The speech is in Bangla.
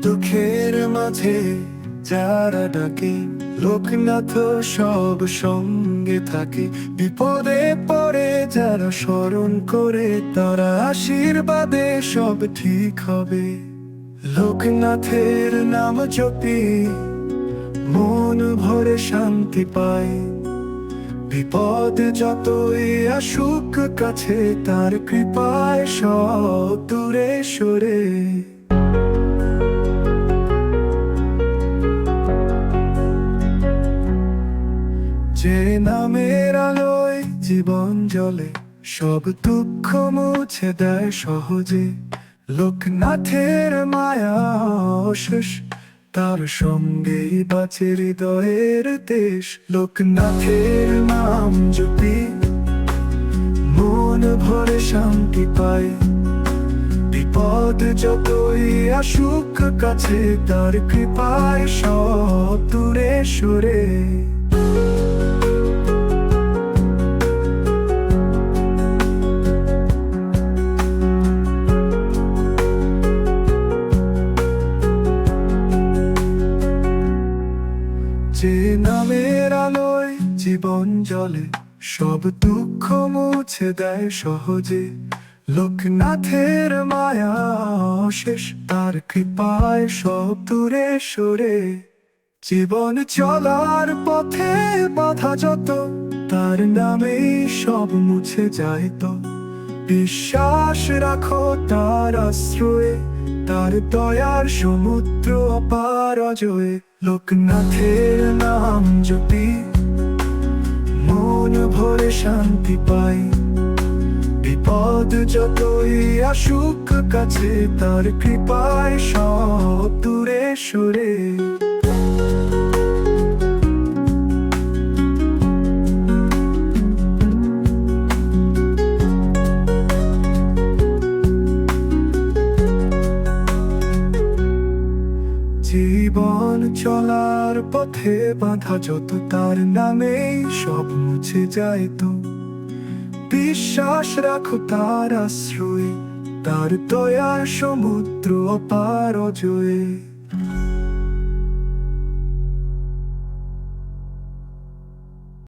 দুঃখের মাঝে যারা ডাকে, লোকনাথ সব সঙ্গে থাকে। বিপদে পড়ে যারা স্মরণ করে, তারা আশীর্বাদে সব ঠিক হবে। লোকনাথের নাম জপি মন ভরে শান্তি পায়। বিপদ যতই আসুক কাছে, তার কৃপায় সব দূরে সরে। যে নামের আলোয় জীবন জ্বলে, সব দুঃখ মুছে দেয় সহজে। লোকনাথের মায়া অশেষ, তার সঙ্গেই বাঁচে হৃদয়ের দেশ। লোকনাথের নাম জপি মন ভরে শান্তি পায়। বিপদ যতই আসুক কাছে, তার কৃপায় সব দূরে সরে। যে নামের আলোয় জীবন জ্বলে, সব দুঃখ মুছে দেয় সহজে। লোকনাথের মায়া অশেষ, তার কৃপায় সব দূরে সরে। জীবন চলার পথে বাধা যত, তার নামেই সব মুছে যায় তো। বিশ্বাস রাখো তার আশ্রয়ে, তার দয়ার সমুদ্র অপার অজয়ে। লোকনাথের নাম জপি মন ভরে শান্তি পাই। বিপদ যতই আসুক কাছে, তার কৃপায় সব দূরে সরে। জীবন চলার পথে বাধা যত, তার নামেই সব মুছে যায় তো। বিশ্বাস রাখো তার আশ্রয়ে, তার দয়ার সমুদ্র অপার অজয়ে।